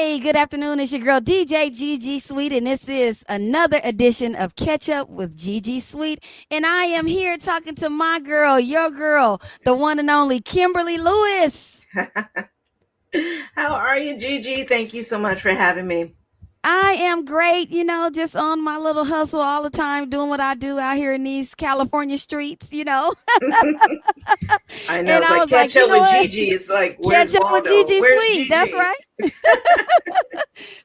Hey, good afternoon. It's your girl DJ Gigi Sweet, and this is another edition of Catch Up with Gigi Sweet. And I am here talking to my girl, your girl, the one and only Kimberly Lewis. How are you, Gigi? Thank you so much for having me. I am great, just on my little hustle all the time, doing what I do out here in these California streets, I know And it's I like was like, catch you up know with what? Gigi. It's like, Catch where's up with Waldo? Gigi Where's Sweet. That's Gigi? right.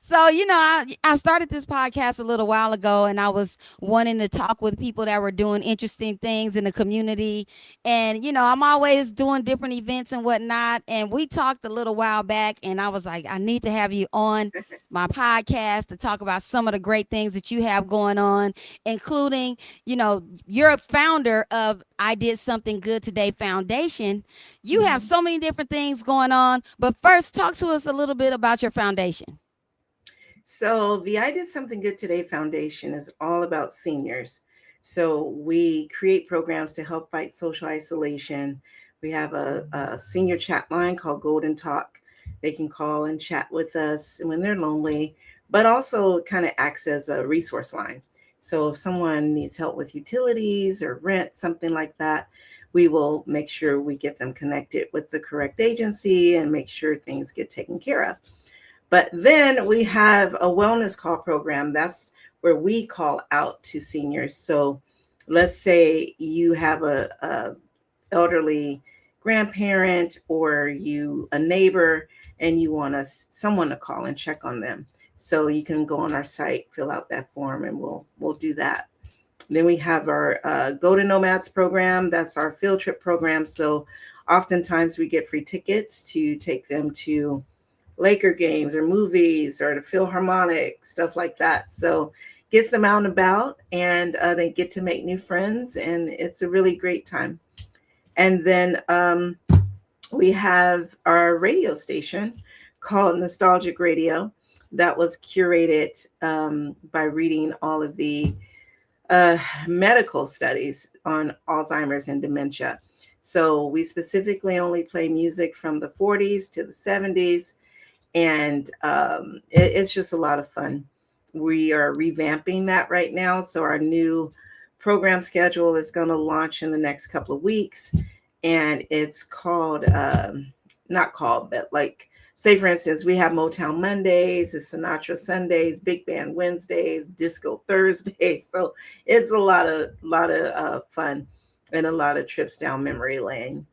So, I started this podcast a little while ago and I was wanting to talk with people that were doing interesting things in the community. And, I'm always doing different events and whatnot. And we talked a little while back and I was like, I need to have you on my podcast to talk about some of the great things that you have going on, including, you're a founder of I Did Something Good Today Foundation. You have Mhm. so many different things going on. But first, talk to us a little bit about your foundation. So, the I Did Something Good Today Foundation is all about seniors. So, we create programs to help fight social isolation. We have a senior chat line called Golden Talk. They can call and chat with us when they're lonely, but also kind of acts as a resource line. So, if someone needs help with utilities or rent, something like that, we will make sure we get them connected with the correct agency and make sure things get taken care of. But then we have a wellness call program. That's where we call out to seniors. So let's say you have a elderly grandparent or you a neighbor and you want us someone to call and check on them. So you can go on our site, fill out that form, and we'll do that. Then we have our Go to Nomads program. That's our field trip program. So oftentimes we get free tickets to take them to Laker games or movies or the Philharmonic, stuff like that. So gets them out and about and they get to make new friends and it's a really great time. And then we have our radio station called Nostalgic Radio that was curated by reading all of the uh, medical studies on Alzheimer's and dementia. So we specifically only play music from the 40s to the 70s, and it's just a lot of fun. We are revamping that right now, so our new program schedule is going to launch in the next couple of weeks, and it's called not called, but like say for instance, we have Motown Mondays, Sinatra Sundays, Big Band Wednesdays, Disco Thursdays. So it's a lot of fun and a lot of trips down memory lane.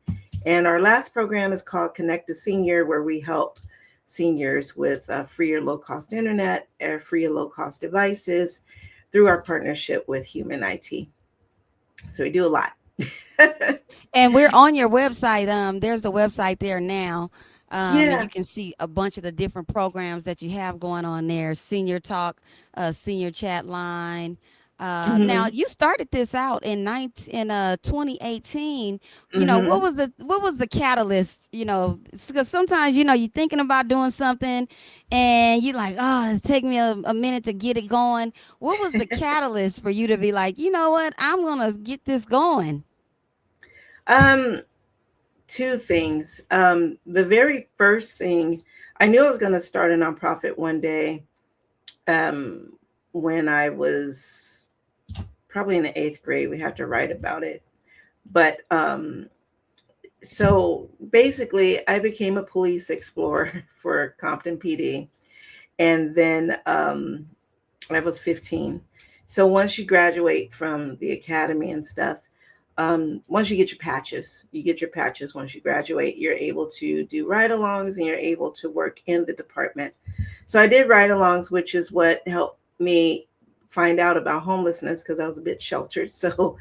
And our last program is called Connect to Senior, where we help seniors with free or low cost internet or free or low cost devices through our partnership with Human IT. So we do a lot. And we're on your website. There's the website there now. And Yeah. you can see a bunch of the different programs that you have going on there. Senior Talk, Senior Chat Line. Now Hmm. you started this out in 2018. Hmm. What was the catalyst? Because sometimes you're thinking about doing something, and you're like, oh, it's taking me a minute to get it going. What was the catalyst for you to be like, you know what, I'm gonna get this going? um, Two things. The very first thing, I knew I was going to start a nonprofit one day um, when I was probably in the eighth grade. We had to write about it. But so basically, I became a police explorer for Compton PD. And then I was 15. So once you graduate from the academy and stuff, once you get your patches once you graduate, you're able to do ride alongs and you're able to work in the department. So I did ride alongs, which is what helped me find out about homelessness because I was a bit sheltered. So,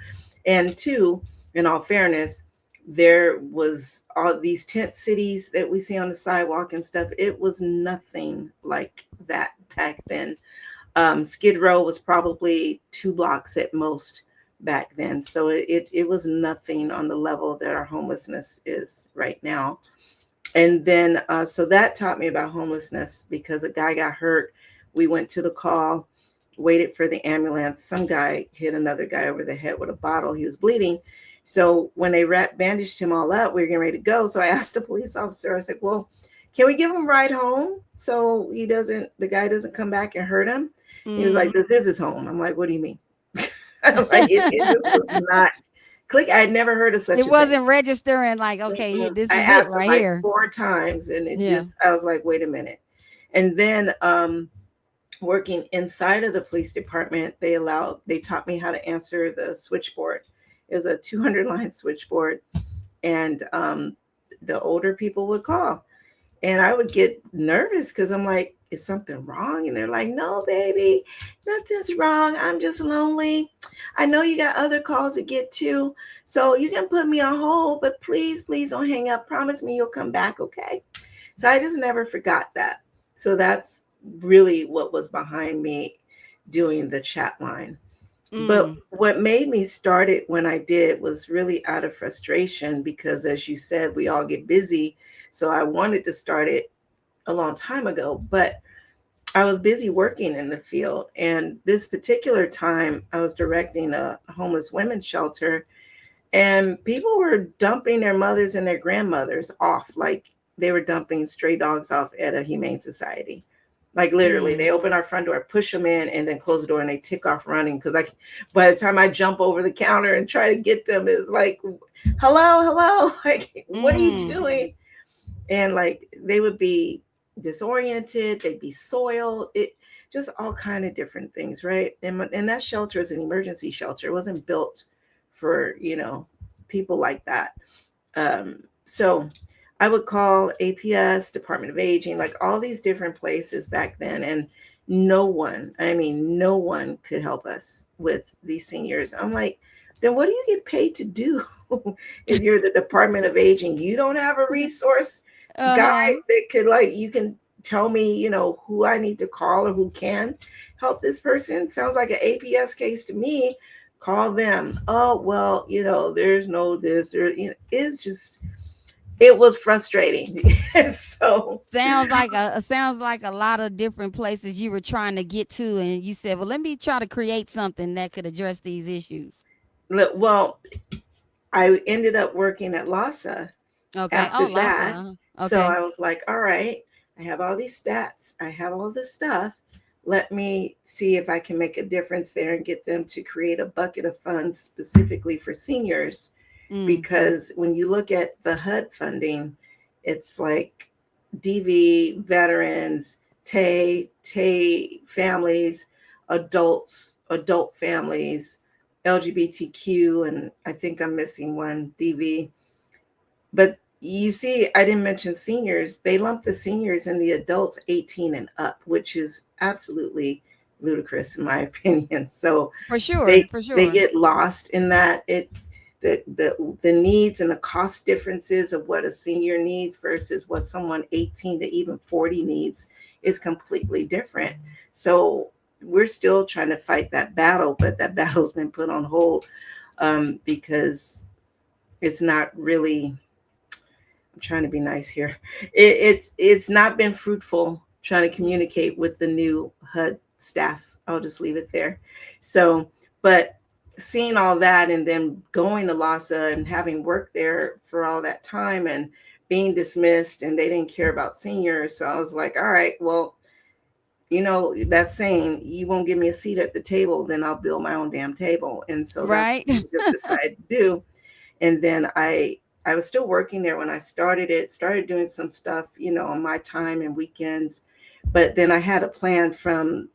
and two, in all fairness, there was all these tent cities that we see on the sidewalk and stuff. It was nothing like that back then. Skid Row was probably 2 blocks at most back then. So it was nothing on the level that our homelessness is right now. And then, so that taught me about homelessness because a guy got hurt. We went to the call, waited for the ambulance. Some guy hit another guy over the head with a bottle. He was bleeding. So when they bandaged him all up, we were getting ready to go. So I asked the police officer, I said, well, can we give him a ride home so the guy doesn't come back and hurt him? He was like, Mm. this is his home. I'm like, what do you mean? I'm like, it just was not click. I had never heard of such It a thing. wasn't registering like, okay, this I is it asked him right like here. 4 times, and Yeah. I was like, wait a minute. And then working inside of the police department, they taught me how to answer the switchboard. It was a 200 line switchboard, and the older people would call, and I would get nervous because I'm like, is something wrong? And they're like, no, baby, nothing's wrong. I'm just lonely. I know you got other calls to get to, so you can put me on hold, but please, please don't hang up. Promise me you'll come back, okay? So I just never forgot that. So that's really what was behind me doing the chat line. But Mm. what made me start it when I did was really out of frustration because, as you said, we all get busy. So I wanted to start it a long time ago, but I was busy working in the field. And this particular time, I was directing a homeless women's shelter, and people were dumping their mothers and their grandmothers off like they were dumping stray dogs off at a humane society. Like literally, they Mm. open our front door, push them in, and then close the door, and they tick off running. Because by the time I jump over the counter and try to get them, it's like, hello, hello, like, what are you Mm. doing? And like they would be disoriented, they'd be soiled, it just all kind of different things, right? And that shelter is an emergency shelter. It wasn't built for people like that. So I would call APS, Department of Aging, like all these different places back then, and no one, I mean, no one could help us with these seniors. I'm like, then what do you get paid to do? If you're the Department of Aging, you don't have a resource guy Uh-huh. that could, like, you can tell me, who I need to call or who can help this person. Sounds like an APS case to me. Call them. Oh, well, there's no this, or it's just, it was frustrating. So Sounds like a lot of different places you were trying to get to, and you said, well, let me try to create something that could address these issues. well, I ended up working at LASA Okay. after Oh, that. Lhasa. So Okay. I was like, all right, I have all these stats, I have all this stuff. Let me see if I can make a difference there and get them to create a bucket of funds specifically for seniors. Mm. Because when you look at the HUD funding, it's like DV, veterans, TAY families, adult families, LGBTQ, and I think I'm missing one, DV. But you see, I didn't mention seniors. They lump the seniors and the adults 18 and up, which is absolutely ludicrous in my opinion. So For sure. they For they sure. get lost in that. The needs and the cost differences of what a senior needs versus what someone 18 to even 40 needs is completely different. So we're still trying to fight that battle, but that battle's been put on hold because it's not really, I'm trying to be nice here. It's not been fruitful trying to communicate with the new HUD staff. I'll just leave it there. So, but seeing all that and then going to LASA and having worked there for all that time and being dismissed, and they didn't care about seniors. So I was like, all right, well, that saying, you won't give me a seat at the table, then I'll build my own damn table. And so that's Right. what we just decided to do. And then I was still working there when I started doing some stuff, on my time and weekends. But then I had a plan from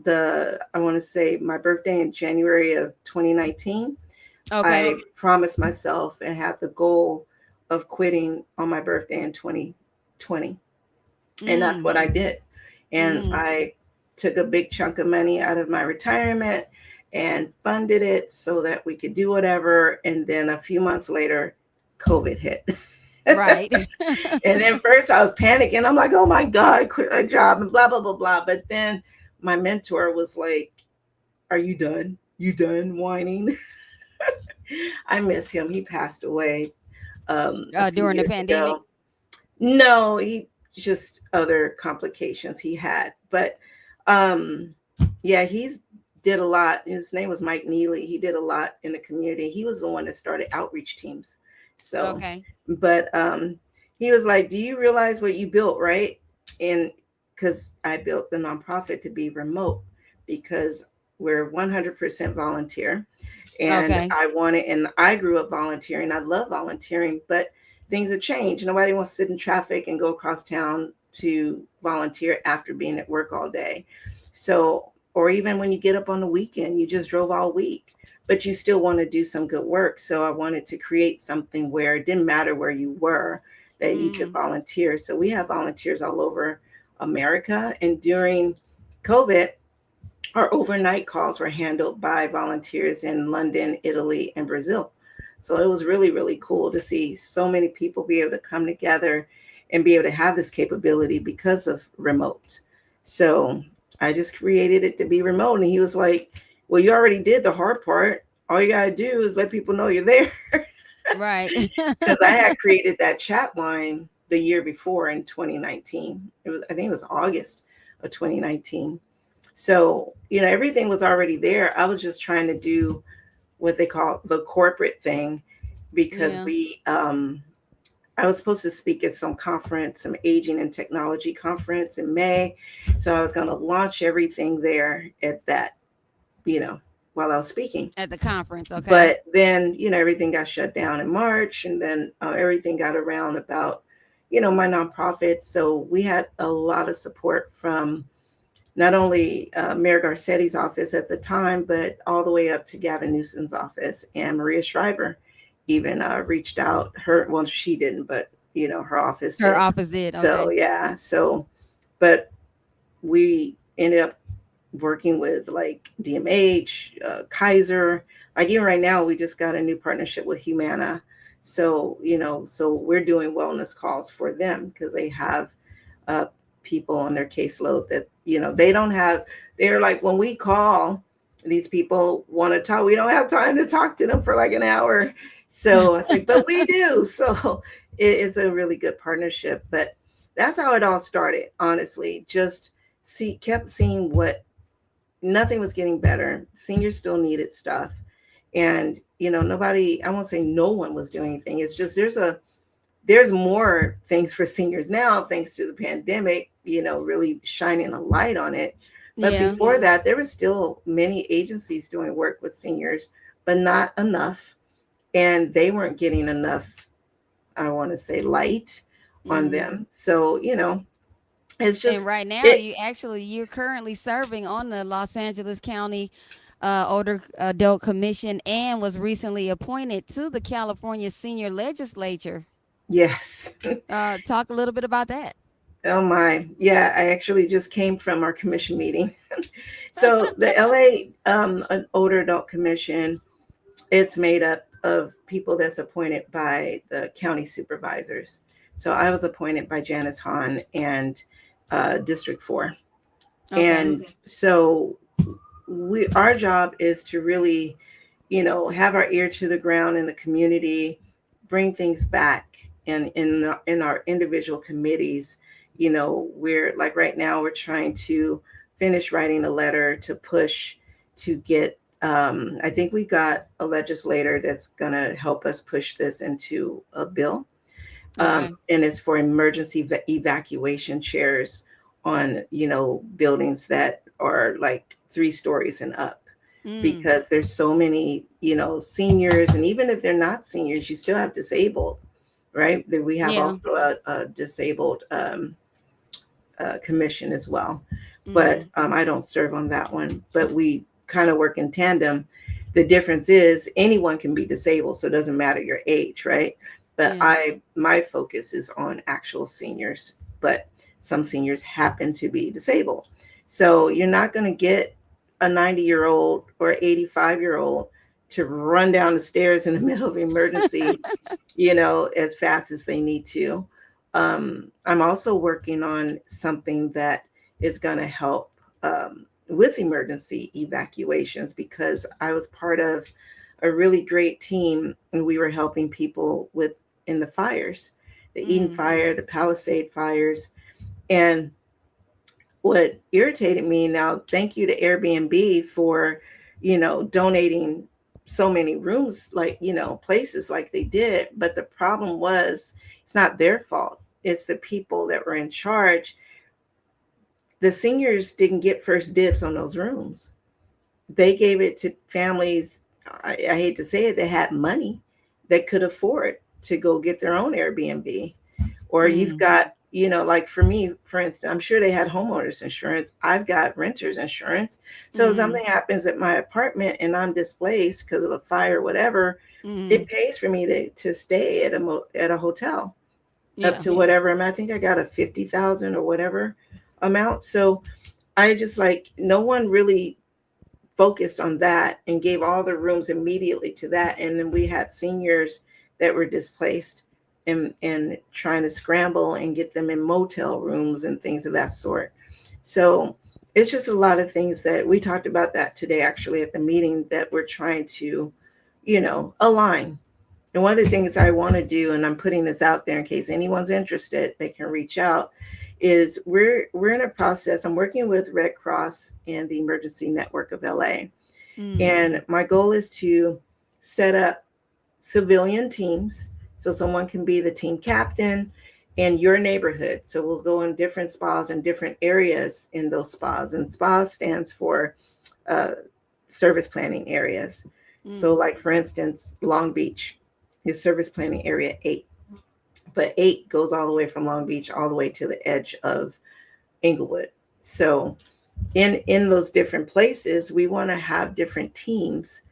I want to say my birthday in January of 2019. Okay. I promised myself and had the goal of quitting on my birthday in 2020. And that's Mm. what I did. And Mm. I took a big chunk of money out of my retirement and funded it so that we could do whatever. And then a few months later, COVID hit. Right. And then first I was panicking. I'm like, oh my God, I quit my job and blah, blah, blah, blah. But then my mentor was like, are you done? You done whining? I miss him. He passed away a few During the years pandemic. ago. No, he just other complications he had. But um yeah, he's did a lot. His name was Mike Neely. He did a lot in the community. He was the one that started outreach teams. So, Okay. but he was like, "Do you realize what you built, right?" And because I built the nonprofit to be remote, because we're 100% volunteer, and Okay. I grew up volunteering. I love volunteering, but things have changed. Nobody wants to sit in traffic and go across town to volunteer after being at work all day. So, or even when you get up on the weekend, you just drove all week, but you still want to do some good work. So I wanted to create something where it didn't matter where you were, that you could Mm. volunteer. So we have volunteers all over America. And during COVID, our overnight calls were handled by volunteers in London, Italy, and Brazil. So it was really, really cool to see so many people be able to come together and be able to have this capability because of remote. So I just created it to be remote. And he was like, "Well, you already did the hard part. All you got to do is let people know you're there." Right. Because I had created that chat line the year before in 2019. I think it was August of 2019. So, everything was already there. I was just trying to do what they call the corporate thing, because Yeah. I was supposed to speak at some conference, some aging and technology conference in May. So I was going to launch everything there at that, you know, while I was speaking. At the conference. Okay. But then, everything got shut down in March, and then everything got around about, my nonprofit. So we had a lot of support from not only Mayor Garcetti's office at the time, but all the way up to Gavin Newsom's office. And Maria Shriver even reached out. Well, she didn't, but her office Her did. office did. So Okay. yeah, but we ended up working with like DMH, Kaiser. Like even right now, we just got a new partnership with Humana. So so we're doing wellness calls for them because they have uh, people on their caseload that they don't have. They're like, when we call, these people want to talk. We don't have time to talk to them for like an hour. So I say, but we do. So it is a really good partnership. But that's how it all started. Honestly, just kept seeing what nothing was getting better. Seniors still needed stuff, and nobody. I won't say no one was doing anything. It's just there's more things for seniors now, thanks to the pandemic, really shining a light on it. But Yeah. before that, there was still many agencies doing work with seniors, but not enough. And they weren't getting enough, I want to say, light on Mm. them. So, it's And just, right now, it, you're currently serving on the Los Angeles County Older Adult Commission and was recently appointed to the California Senior Legislature. yes. Talk a little bit about that. Oh my. Yeah, I actually just came from our commission meeting. So the LA an Older Adult Commission, it's made up of people that's appointed by the county supervisors. So I was appointed by Janice Hahn and District 4. Okay. And so our job is to really, have our ear to the ground in the community, bring things back in our individual committees. We're like right now we're trying to finish writing a letter to push to get I think we got a legislator that's going to help us push this into a bill, Okay. and it's for emergency evacuation chairs on buildings that are like 3 stories and up, Mm. because there's so many seniors, and even if they're not seniors, you still have disabled, right? That we have Yeah. also a disabled commission as well, but Mm. I don't serve on that one, but we kind of work in tandem. The difference is anyone can be disabled, so it doesn't matter your age, right? But Yeah. my focus is on actual seniors, but some seniors happen to be disabled. So you're not going to get a 90-year-old or 85-year-old to run down the stairs in the middle of emergency, as fast as they need to. I'm also working on something that is going to help with emergency evacuations, because I was part of a really great team, and we were helping people with in the fires, the Eden Mm. fire, the Palisade fires. And what irritated me, now thank you to Airbnb for donating so many rooms, like, places like they did. But the problem was, it's not their fault. It's the people that were in charge. The seniors didn't get first dibs on those rooms. They gave it to families. I hate to say it, they had money that could afford to go get their own Airbnb. Or you've Mm. got, like for me, for instance, I'm sure they had homeowners insurance. I've got renters insurance. So if Mm. something happens at my apartment and I'm displaced because of a fire or whatever, it Mm. pays for me to stay at a hotel up Yeah. to whatever amount. I think I got a 50,000 or whatever amount. So I just, like, no one really focused on that and gave all the rooms immediately to that. And then we had seniors that were displaced, and trying to scramble and get them in motel rooms and things of that sort. So it's just a lot of things that we talked about that today, actually, at the meeting, that we're trying to, align. And one of the things I want to do, and I'm putting this out there in case anyone's interested, they can reach out, is we're in a process. I'm working with Red Cross and the Emergency Network of LA. Mm. And my goal is to set up civilian teams, so someone can be the team captain in your neighborhood. So we'll go in different spas and different areas in those spas. And spas stands for uh, service planning areas. So, Mm. like for instance, Long Beach is service planning area 8, but 8 goes all the way from Long Beach all the way to the edge of Inglewood. So in those different places, we want to have different teams,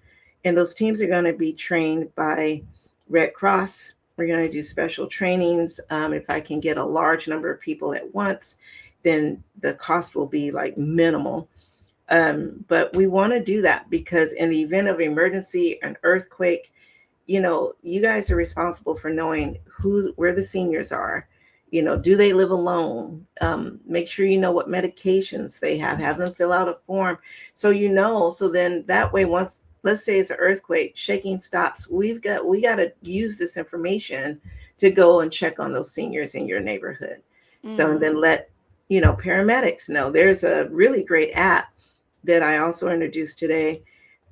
and those teams are going to be trained by Red Cross. We're going to do special trainings. If I can get a large number of people at once, then the cost will be like minimal. But we want to do that because in the event of emergency, an earthquake, you guys are responsible for knowing where the seniors are. Do they live alone? Make sure you know what medications they have them fill out a form, so then that way, once, let's say it's an earthquake, shaking stops, we got to use this information to go and check on those seniors in your neighborhood. So, and Mm. then let paramedics know. There's a really great app that I also introduced today,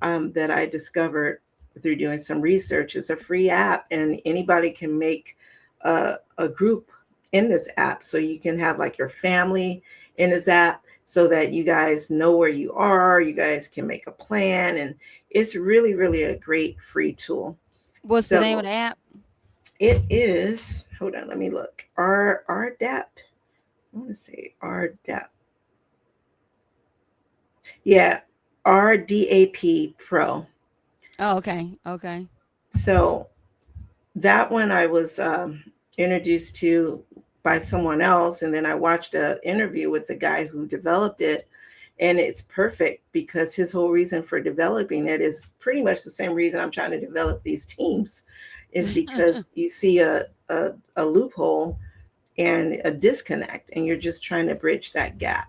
that I discovered through doing some research. It's a free app, and anybody can make a group in this app. So you can have like your family in this app so that you guys know where you are. You guys can make a plan, and it's really, really a great free tool. What's the name of So the app? it is, hold on, let me look. RDAP. I want to say RDAP. Yeah, RDAP Pro. Oh, okay. Okay. So that one I was introduced to by someone else, and then I watched an interview with the guy who developed it, and it's perfect because his whole reason for developing it is pretty much the same reason I'm trying to develop these teams, is because you see a loophole and a disconnect, and you're just trying to bridge that gap.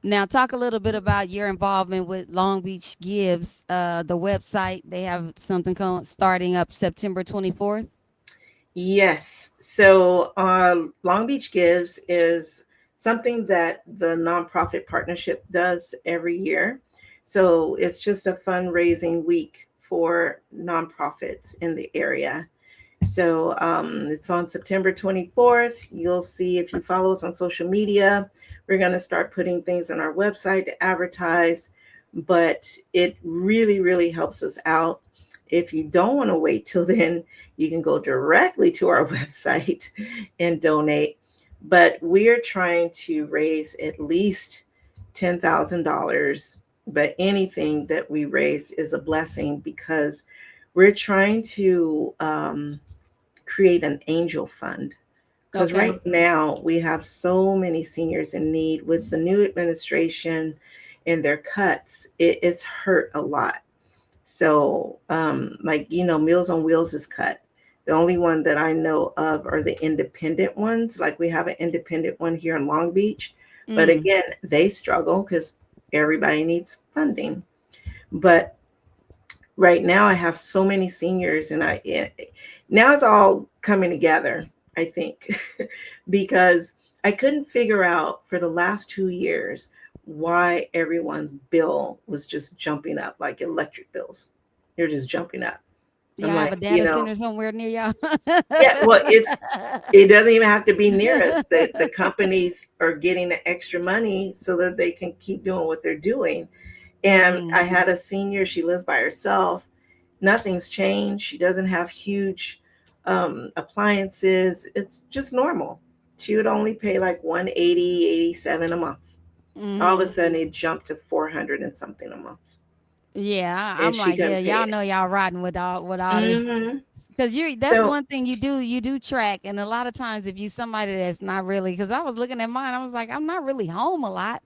Now, talk a little bit about your involvement with Long Beach Gives, the website. They have something starting up September 24th. Yes. So, Long Beach Gives is something that the nonprofit partnership does every year. So, it's just a fundraising week for nonprofits in the area. So, it's on September 24th. You'll see if you follow us on social media. We're going to start putting things on our website to advertise, but it really, really helps us out. If you don't want to wait till then, you can go directly to our website and donate. But we're trying to raise at least $10,000. But anything that we raise is a blessing because we're trying to create an angel fund. Because Okay. right now we have so many seniors in need with the new administration and their cuts. It's hurt a lot. So, like, Meals on Wheels is cut. The only one that I know of are the independent ones. Like, we have an independent one here in Long Beach. But Mm. again, they struggle because everybody needs funding. But right now, I have so many seniors, and now it's all coming together, I think, because I couldn't figure out for the last 2 years why everyone's bill was just jumping up, like electric bills. They're just jumping up. I'm Y'all have like, a data center somewhere near y'all? yeah, well, it doesn't even have to be near us. The companies are getting the extra money so that they can keep doing what they're doing. And I Mm, had a senior, she lives by herself. Nothing's changed. She doesn't have huge appliances. It's just normal. She would only pay like 180, 87 a month. All of a mhm. sudden it jumped to 400 and something a month. Yeah, And I'm she like, yeah, couldn't pay y'all it. know y'all riding with all this, Hmm. because that's So one thing you do track, and a lot of times if you somebody that's not really, because I was looking at mine, I was like, I'm not really home a lot,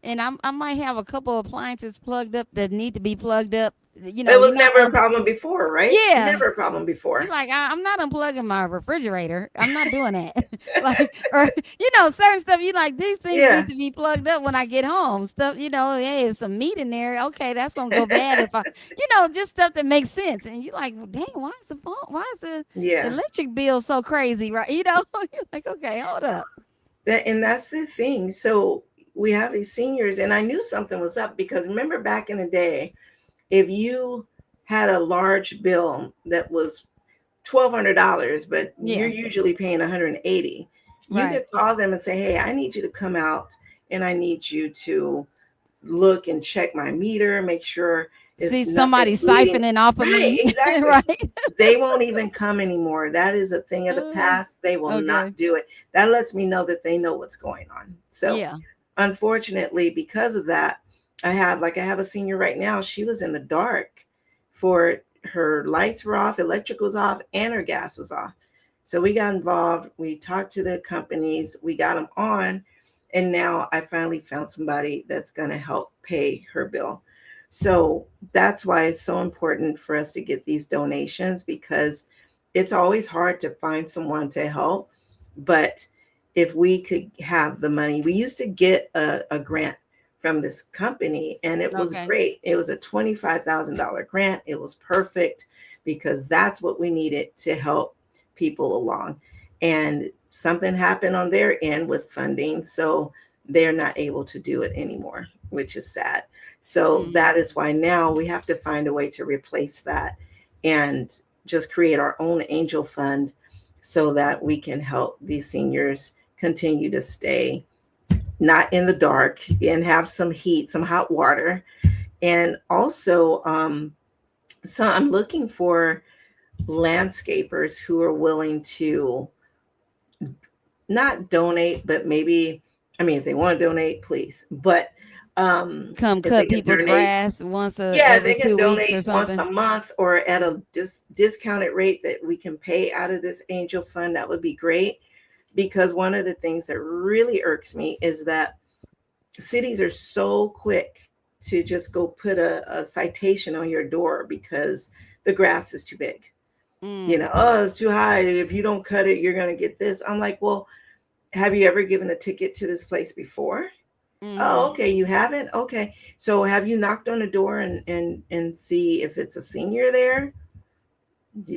and I might have a couple of appliances plugged up that need to be plugged up. You know, it you're was not never a on. problem before, right? Yeah, Never a problem you before. like, I'm not unplugging my refrigerator. I'm not doing that. Like, or certain stuff you like, these things Yeah. need to be plugged up when I get home. Stuff, hey, if some meat in there, okay, that's gonna go bad if I, just stuff that makes sense. And you like, well, dang, why is the Yeah. electric bill so crazy, right? You're like, okay, hold up. And that's the thing. So we have these seniors, and I knew something was up because remember back in the day, if you had a large bill that was $1,200, but you're Yeah, usually paying 180, you could right. call them and say, "Hey, I need you to come out, and I need you to look and check my meter, make sure it's See nothing somebody bleeding." siphoning off of Right, me, exactly. right? They won't even come anymore. That is a thing of the Uh, past. They will not okay. do it. That lets me know that they know what's going on. So, Yeah. unfortunately, because of that, I have a senior right now. She was in the dark for her lights were off, electric was off, and her gas was off. So we got involved. We talked to the companies. We got them on, and now I finally found somebody that's going to help pay her bill. So that's why it's so important for us to get these donations because it's always hard to find someone to help. But if we could have the money, we used to get a grant from this company and it was Okay. great. It was a $25,000 grant. It was perfect because that's what we needed to help people along. And something happened on their end with funding. So they're not able to do it anymore, which is sad. So Mm, that is why now we have to find a way to replace that and just create our own angel fund so that we can help these seniors continue to stay not in the dark and have some heat, some hot water. And also, so I'm looking for landscapers who are willing to not donate, but maybe, I mean, if they want to donate, please. But come if they cut can people's donate, grass once yeah, every they can 2 weeks donate or once something. a month or at a discounted rate that we can pay out of this angel fund. That would be great. Because one of the things that really irks me is that cities are so quick to just go put a citation on your door because the grass is too big. Mm, Oh, it's too high. If you don't cut it, you're going to get this. I'm like, well, have you ever given a ticket to this place before? Oh, mhm. okay. You haven't? Okay. So have you knocked on the door and see if it's a senior there?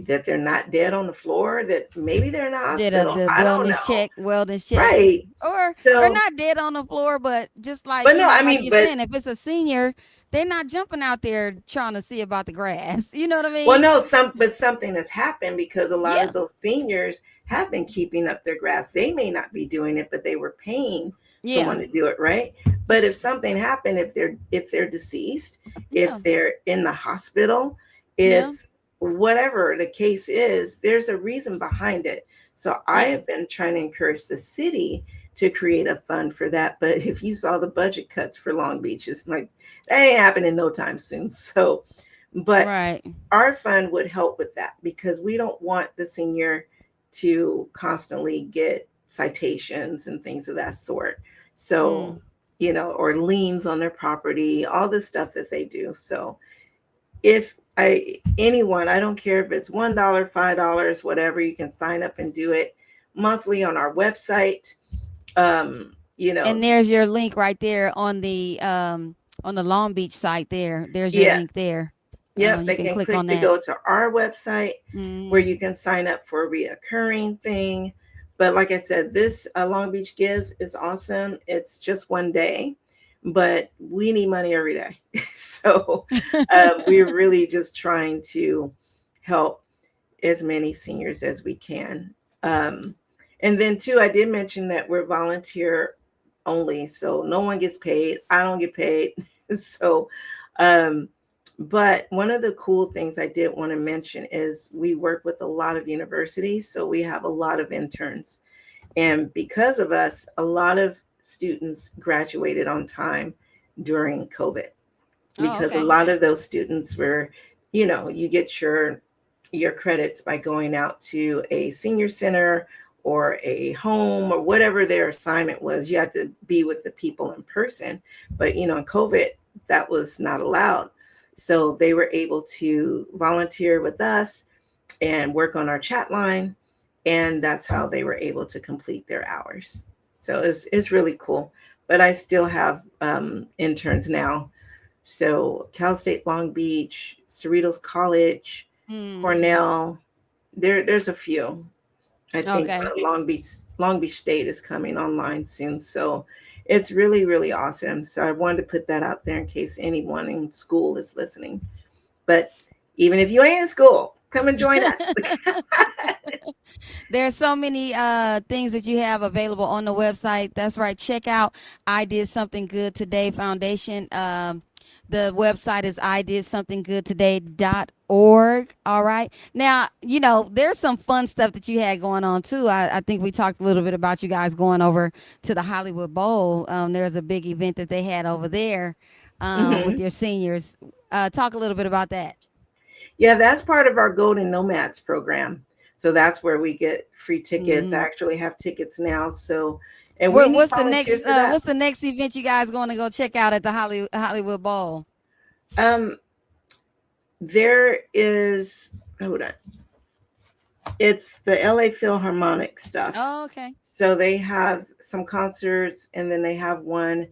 That they're not dead on the floor, that maybe they're in a Did hospital. the I don't know. wellness check, Right. or So, not dead on the floor, but just like but no, I like mean, you're but saying, if it's a senior, they're not jumping out there trying to see about the grass. You know what I well, mean? no, but something has happened because a lot Yeah, of those seniors have been keeping up their grass. They may not be doing it, but they were paying yeah, someone to do it, right? But if something happened, if they're deceased, if yeah, they're in the hospital, if yeah, whatever the case is, there's a reason behind it. So I yeah, have been trying to encourage the city to create a fund for that. But if you saw the budget cuts for Long Beach, it's like that ain't happening no time soon. So, but right. our fund would help with that because we don't want the senior to constantly get citations and things of that sort. So, Mm. or liens on their property, all the stuff that they do. So, if anyone, I don't care if it's $1, $5, whatever, you can sign up and do it monthly on our website. Um, you know, And there's your link right there on the Long Beach site. There's your yeah, link there. yep, You they can can click click on to that. go to our website where Mm, you can sign up for a reoccurring thing. But like I said, this Long Beach Gives is awesome. It's just one day. but we need money every day. So we're really just trying to help as many seniors as we can. Um, and then, too, I did mention that we're volunteer only, so no one gets paid. I don't get paid. So, um, but one of the cool things I did want to mention is we work with a lot of universities, so we have a lot of interns. And because of us, a lot of students graduated on time during COVID, Oh, because a okay. lot of those students were, you get your credits by going out to a senior center or a home or whatever their assignment was. You had to be with the people in person. But, in COVID, that was not allowed. So they were able to volunteer with us and work on our chat line. And that's how they were able to complete their hours. So it's really cool. But I still have interns now. So Cal State Long Beach, Cerritos College, Mm, Cornell. There's a few. I think okay. Long Beach State is coming online soon. So it's really, really awesome. So I wanted to put that out there in case anyone in school is listening. But even if you ain't in school, come and join us. There's so many things that you have available on the website. That's right. Check out I Did Something Good Today Foundation. The website is ididsomethingoodtoday.org. All right. Now, there's some fun stuff that you had going on too. I think we talked a little bit about you guys going over to the Hollywood Bowl. There's a big event that they had over there with Hmm. your seniors. Talk a little bit about that. Yeah, that's part of our Golden Nomads program. So that's where we get free tickets. I Hmm. actually have tickets now. So, and we need What's the volunteers next? for that. What's the next event you guys going to go check out at the Hollywood Bowl? Um, there is, hold on, it's the LA Philharmonic stuff. Oh, okay. So they have some concerts, and then they have one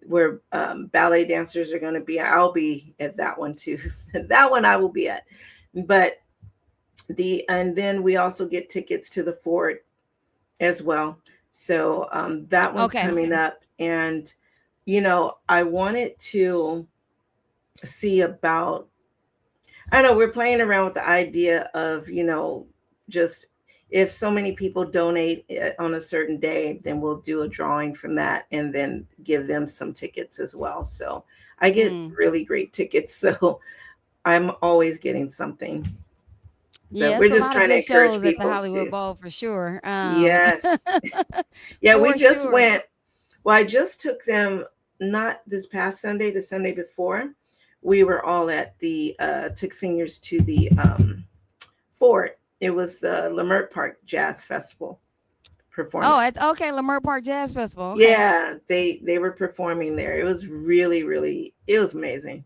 where ballet dancers are going to be. I'll be at that one too. That one I will be at. But and then we also get tickets to the Ford as well. So that one's Okay. coming up, and I wanted to see about. I know we're playing around with the idea of, just if so many people donate on a certain day, then we'll do a drawing from that and then give them some tickets as well. So I get Mm. really great tickets. So I'm always getting something. But Yeah, it's we're a just lot of trying to good encourage shows at the people to, Hollywood Bowl for sure. yes. Yeah, we For just sure. went. Well, I just took them not this past Sunday, the Sunday before. We were all at took seniors to the Fort. It was the Leimert Park Jazz Festival Oh, performance. okay, Leimert Park Jazz Festival. Okay. Yeah, they were performing there. It was really, really, it was amazing.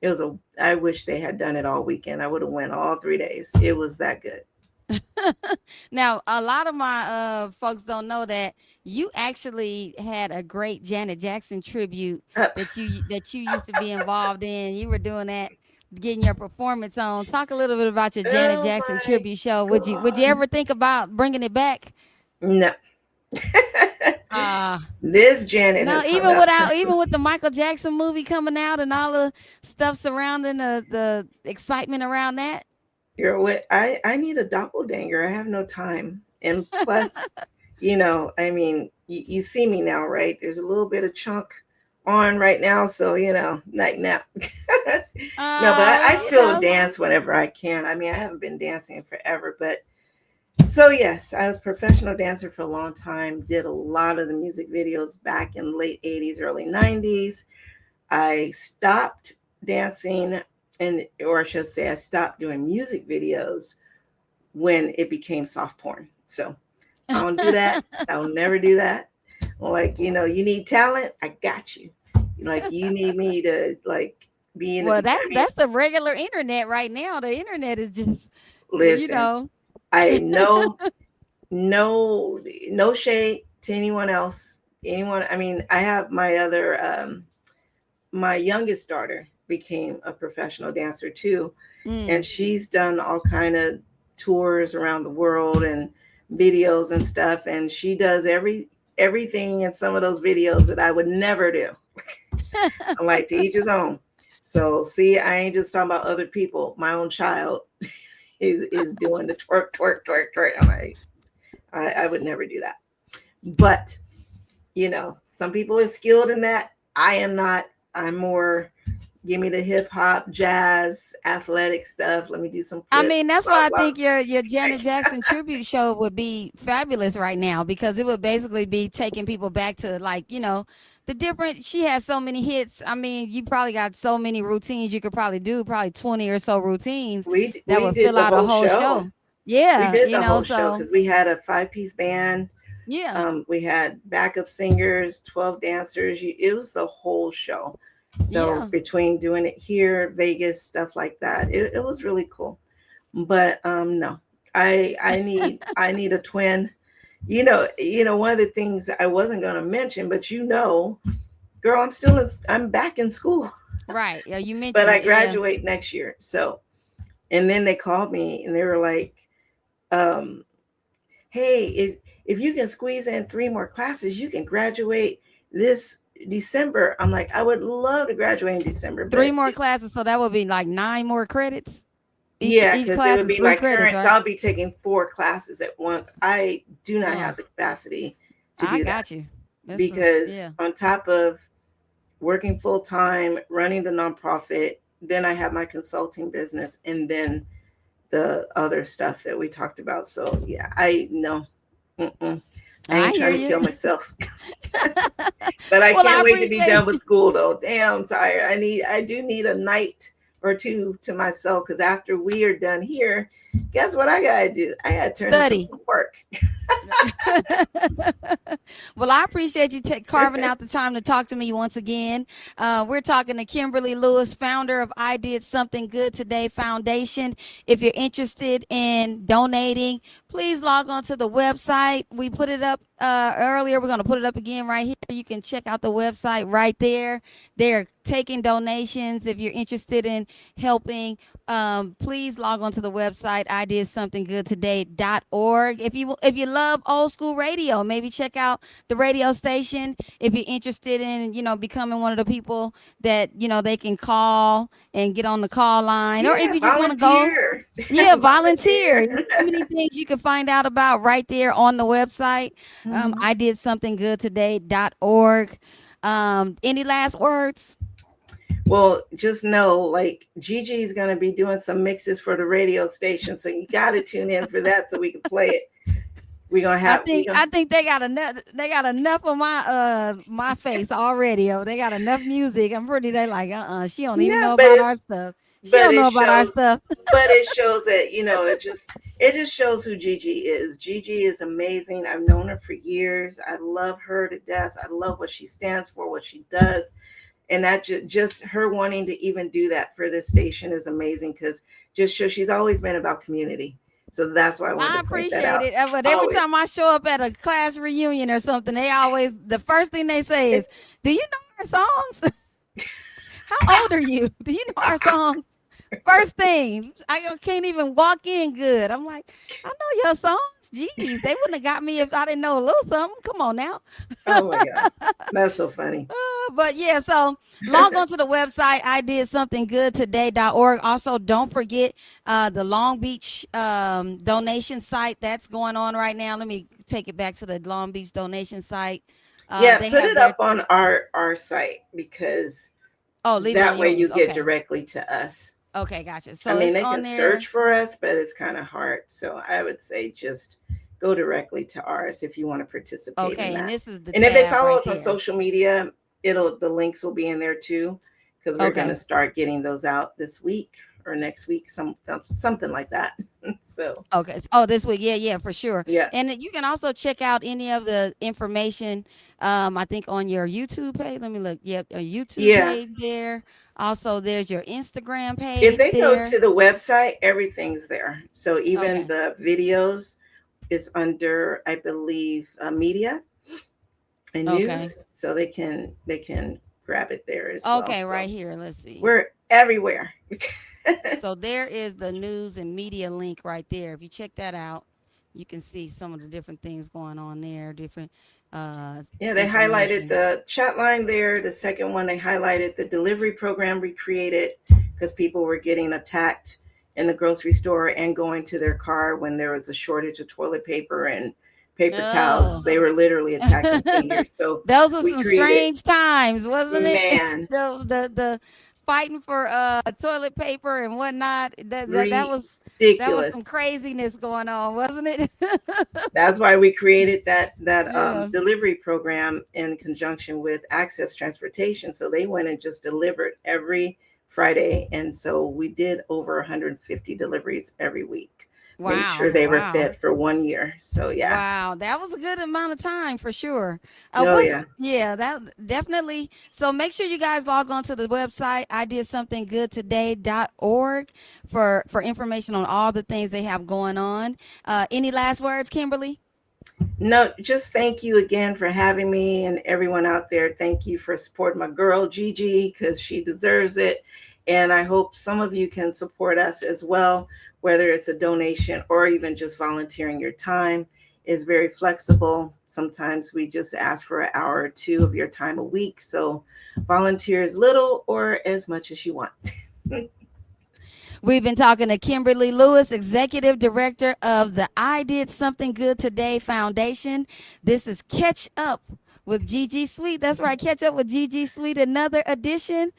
It was a. I wish they had done it all weekend. I would have went all 3 days. It was that good. Now, a lot of my folks don't know that you actually had a great Janet Jackson tribute Uh, that you used to be involved in. You were doing that, getting your performance on. Talk a little bit about your Janet oh Jackson my tribute show. Would you God! ever think about bringing it back? No, Uh this Janet no, has hung up. even with the Michael Jackson movie coming out and all the stuff surrounding the excitement around that. You're what I need a doppelganger. I have no time. And plus, I mean, you see me now, right? There's a little bit of chunk on right now, so like now. No, but I You still know. dance whenever I can. I mean, I haven't been dancing forever, but so yes, I was a professional dancer for a long time. Did a lot of the music videos back in late 80s, early 90s. I stopped dancing, and or I should say I stopped doing music videos when it became soft porn. So I don't do that. I'll never do that. Like, you need talent, I got you. Like, you need me to like be in the Well, beginning. that's I mean, that's the regular internet right now. The internet is just, you listen, know. I know no no shade to anyone else. Anyone, I mean, I have my youngest daughter became a professional dancer too, and Mm. she's done all kind of tours around the world and videos and stuff, and she does everything in some of those videos that I would never do. I'm like, to each his own. So see, I ain't just talking about other people. My own child is doing the twerk, twerk, twerk, twerk. I'm like, I would never do that. But some people are skilled in that. I am not. I'm more, give me the hip hop, jazz, athletic stuff. Let me do some I flips, mean, that's blah why I blah. think your Janet Jackson tribute show would be fabulous right now because it would basically be taking people back to like, the different she has so many hits. I mean, you probably got so many routines you could probably do, probably 20 or so routines that We would did fill the out a whole whole show. show. We Yeah, did the whole show so because we had a 5-piece band. yeah. We had backup singers, 12 dancers. It was the whole show. So Yeah. between doing it here, Vegas, stuff like that, it was really cool. But no, I need a twin. One of the things I wasn't going to mention, but girl, I'm back in school, Right. Yeah, you but mentioned I it. Yeah. graduate next year. So, and then they called me and they were like, um, hey, if you can squeeze in 3 more classes, you can graduate this December. I'm like, I would love to graduate in December, Three but more classes, so that would be like 9 more credits. Each yeah, each because it class would is be 3 my credits, current. So right? I'll be taking 4 classes at once. I do not Oh, have the capacity to I do that got you. This is because yeah. on top of working full time, running the nonprofit, then I have my consulting business, and then the other stuff that we talked about. So yeah, I know. Mm-mm. I I ain't hear trying to you. kill myself. But I Well, I can't wait to be appreciate done with school though. Damn, I'm tired. I do need a night or two to myself because after we are done here, guess what I gotta do? I gotta turn in some study. work. Well, I appreciate you carving out the time to talk to me once again. We're talking to Kimberly Lewis, founder of I Did Something Good Today Foundation. If you're interested in donating, please log on to the website. We put it up earlier. We're going to put it up again right here. You can check out the website right there. They're taking donations. If you're interested in helping, please log on to the website I did something good today.org. If you love old school radio, maybe check out the radio station. If you're interested in becoming one of the people that they can call and get on the call line, or if Yeah, you just want to go, volunteer. yeah, volunteer. Volunteer. So many things you can find out about right there on the website. Mhm. I did something good today.org. Any last words? Well, just know, like Gigi is going to be doing some mixes for the radio station, so you got to tune in for that so we can play it. I We think gonna I think they got enough. They got enough of my face already. Oh, they got enough music. I'm pretty. They like She don't even no, know about our stuff. She but don't it know about our shows stuff. that it just shows who Gigi is. Gigi is amazing. I've known her for years. I love her to death. I love what she stands for, what she does, and that just her wanting to even do that for this station is amazing because just shows she's always been about community. So that's why I wanted I to point that appreciate out. it. But every Always. time I show up at a class reunion or something, they always the first thing they say is, "Do you know our songs? How old are you? Do you know our songs?" First thing, can't even walk in good. I'm like, I know your songs. Jeez, they wouldn't have got me if I didn't know a little something. Come on now. Oh my god, that's so funny. But yeah, so log on to the website I did something good today.org. Also, don't forget the Long Beach donation site that's going on right now. Let me take it back to the Long Beach donation site. Yeah, They put have it their up on our site because oh, leave it that on way you yours. get Okay. directly to us. Okay, gotcha. I So mean, it's they on can there. search for us, but it's kind of hard. So I would say just go directly to ours if you want to participate in Okay, and that. this is the And if they tab follow right us on there. social media, the links will be in there too, because we're going to Okay. start getting those out this week or next week, something like that. So Okay. Oh, this week. Yeah, yeah, for sure. yeah, And you can also check out any of the information, I think on your YouTube page. Let me look. Yep, a YouTube yeah. page there. Also, there's your Instagram If page they go there. to the website, everything's there. So even Okay. the videos is under, I believe, media and Okay. news, so they can grab it there as well. Okay, So right here. Let's see. we're everywhere. So there is the news and media link right there. If you check that out, you can see some of the different things going on there. Different Yeah, they highlighted information. the chat line there. The second one, they highlighted the delivery program we created because people were getting attacked in the grocery store and going to their car when there was a shortage of toilet paper and paper towels. Oh. They were literally attacking seniors. So Those are we some created, strange times, wasn't it? man, The fighting for toilet paper and whatnot. That was some ridiculous. craziness going on, wasn't it? That's why we created that Yeah. delivery program in conjunction with Access Transportation. So they went and just delivered every Friday, and so we did over 150 deliveries every week. Made Wow. sure they were Wow. fed for 1 year. So yeah, Wow, that was a good amount of time for sure. oh What's yeah. yeah, that definitely. So make sure you guys log on to the website I did something good today.org for information on all the things they have going on. Any last words, Kimberly? No, just thank you again for having me and everyone out there. Thank you for supporting my girl Gigi because she deserves it. And I hope some of you can support us as well, whether it's a donation or even just volunteering your time is very flexible. Sometimes we just ask for an hour or two of your time a week. So volunteer as little or as much as you want. We've been talking to Kimberly Lewis, Executive Director of the I Did Something Good Today Foundation. This is Catch Up with Gigi Sweet. That's right, Catch Up with Gigi Sweet, another edition.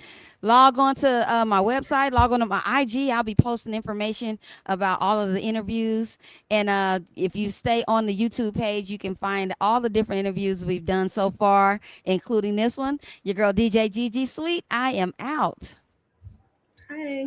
Log on to my website, log on to my IG. I'll be posting information about all of the interviews. And if you stay on the YouTube page, you can find all the different interviews we've done so far, including this one. Your girl, DJ Gigi Sweet. I am out. Hi.